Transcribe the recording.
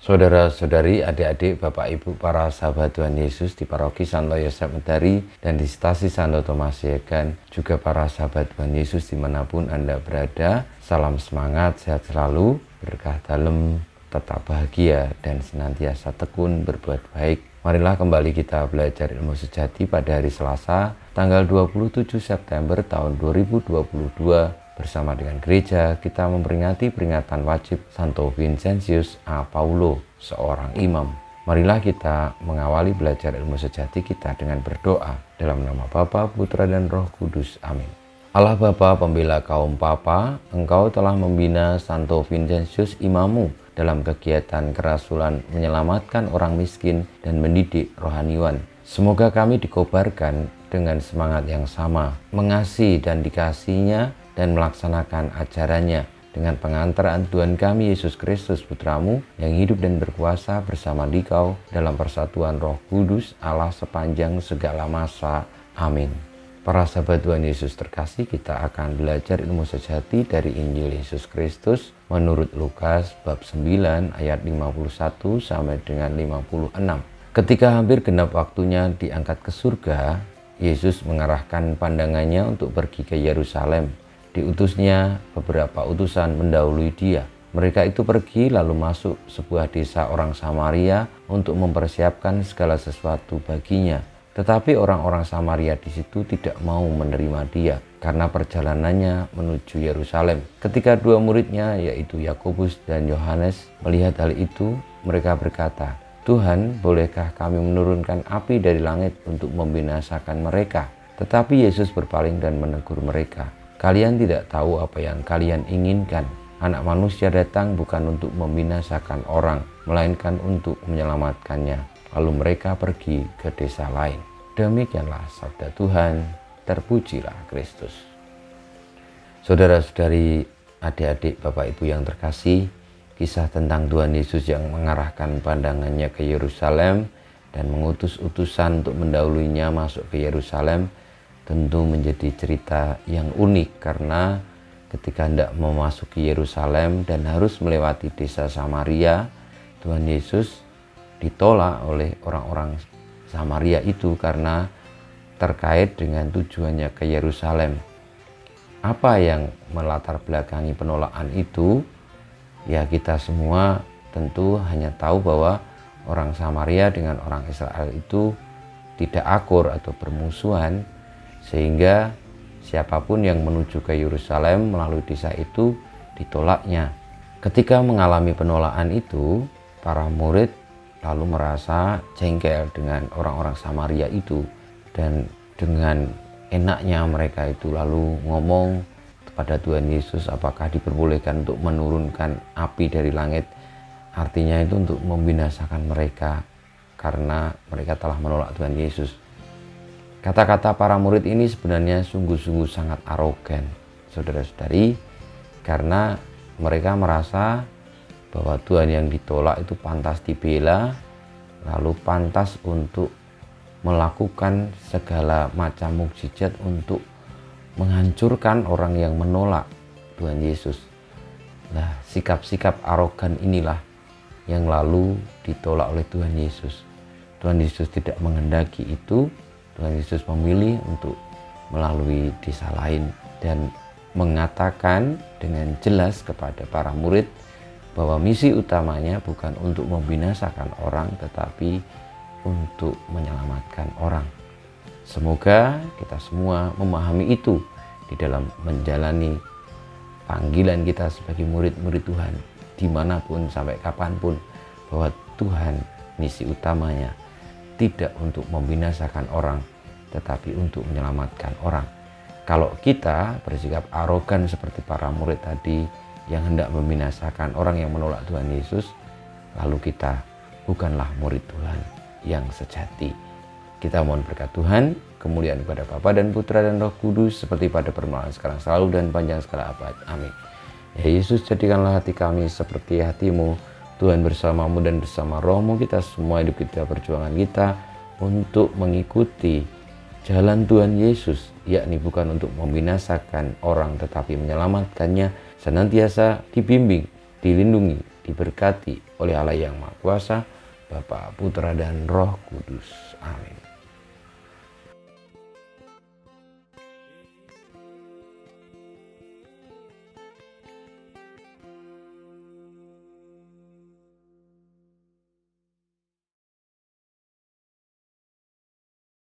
Saudara-saudari, adik-adik, Bapak Ibu, para sahabat Tuhan Yesus di Paroki Santo Yosef Medari dan di Stasi Santo Thomas Yegan, juga para sahabat Tuhan Yesus dimanapun Anda berada, salam semangat, sehat selalu, berkah dalam, tetap bahagia, dan senantiasa tekun berbuat baik. Marilah kembali kita belajar ilmu sejati pada hari Selasa, tanggal 27 September tahun 2022. Bersama dengan gereja, kita memperingati peringatan wajib Santo Vincentius A. Paulo, seorang imam. Marilah kita mengawali belajar ilmu sejati kita dengan berdoa dalam nama Bapa, Putra, dan Roh Kudus. Amin. Allah Bapa, pembela kaum papa, Engkau telah membina Santo Vincentius imammu dalam kegiatan kerasulan menyelamatkan orang miskin dan mendidik rohaniwan. Semoga kami dikobarkan dengan semangat yang sama, mengasihi dan dikasihinya, dan melaksanakan ajarannya dengan pengantaran Tuhan kami Yesus Kristus Putramu yang hidup dan berkuasa bersama Dikau dalam persatuan Roh Kudus Allah sepanjang segala masa. Amin. Para sahabat Tuhan Yesus terkasih, kita akan belajar ilmu sejati dari Injil Yesus Kristus menurut Lukas bab 9 ayat 51 sampai dengan 56. Ketika hampir genap waktunya diangkat ke surga, Yesus mengarahkan pandangannya untuk pergi ke Yerusalem. Diutusnya beberapa utusan mendahului dia. Mereka itu pergi lalu masuk sebuah desa orang Samaria untuk mempersiapkan segala sesuatu baginya. Tetapi orang-orang Samaria di situ tidak mau menerima dia karena perjalanannya menuju Yerusalem. Ketika dua muridnya yaitu Yakobus dan Yohanes melihat hal itu, mereka berkata, "Tuhan, bolehkah kami menurunkan api dari langit untuk membinasakan mereka?" Tetapi Yesus berpaling dan menegur mereka. "Kalian tidak tahu apa yang kalian inginkan. Anak manusia datang bukan untuk membinasakan orang, melainkan untuk menyelamatkannya." Lalu mereka pergi ke desa lain. Demikianlah sabda Tuhan, terpujilah Kristus. Saudara-saudari, adik-adik, Bapak Ibu yang terkasih, kisah tentang Tuhan Yesus yang mengarahkan pandangannya ke Yerusalem dan mengutus utusan untuk mendahuluinya masuk ke Yerusalem tentu menjadi cerita yang unik karena ketika hendak memasuki Yerusalem dan harus melewati desa Samaria, Tuhan Yesus ditolak oleh orang-orang Samaria itu karena terkait dengan tujuannya ke Yerusalem. Apa yang melatar belakangi penolakan itu? Ya, kita semua tentu hanya tahu bahwa orang Samaria dengan orang Israel itu tidak akur atau bermusuhan, sehingga siapapun yang menuju ke Yerusalem melalui desa itu ditolaknya. Ketika mengalami penolakan itu, para murid lalu merasa jengkel dengan orang-orang Samaria itu, dan dengan enaknya mereka itu lalu ngomong kepada Tuhan Yesus, apakah diperbolehkan untuk menurunkan api dari langit? Artinya itu untuk membinasakan mereka karena mereka telah menolak Tuhan Yesus. Kata-kata para murid ini sebenarnya sungguh-sungguh sangat arogan, saudara-saudari, karena mereka merasa bahwa Tuhan yang ditolak itu pantas dibela, lalu pantas untuk melakukan segala macam mukjizat untuk menghancurkan orang yang menolak Tuhan Yesus. Nah, sikap-sikap arogan inilah yang lalu ditolak oleh Tuhan Yesus. Tuhan Yesus tidak menghendaki itu. Tuhan Yesus memilih untuk melalui desa lain dan mengatakan dengan jelas kepada para murid bahwa misi utamanya bukan untuk membinasakan orang, tetapi untuk menyelamatkan orang. Semoga kita semua memahami itu di dalam menjalani panggilan kita sebagai murid-murid Tuhan, dimanapun sampai kapanpun, bahwa Tuhan misi utamanya tidak untuk membinasakan orang, tetapi untuk menyelamatkan orang. Kalau kita bersikap arogan seperti para murid tadi yang hendak membinasakan orang yang menolak Tuhan Yesus, lalu kita bukanlah murid Tuhan yang sejati. Kita mohon berkat Tuhan, kemuliaan kepada Bapa dan Putra dan Roh Kudus, seperti pada permulaan, sekarang, selalu, dan panjang segala abad. Amin. Ya Yesus, jadikanlah hati kami seperti hati-Mu. Tuhan bersamamu dan bersama rohmu, kita semua hidup kita, perjuangan kita untuk mengikuti jalan Tuhan Yesus, yakni bukan untuk membinasakan orang tetapi menyelamatkannya, senantiasa dibimbing, dilindungi, diberkati oleh Allah yang Maha Kuasa, Bapa, Putra, dan Roh Kudus. Amin.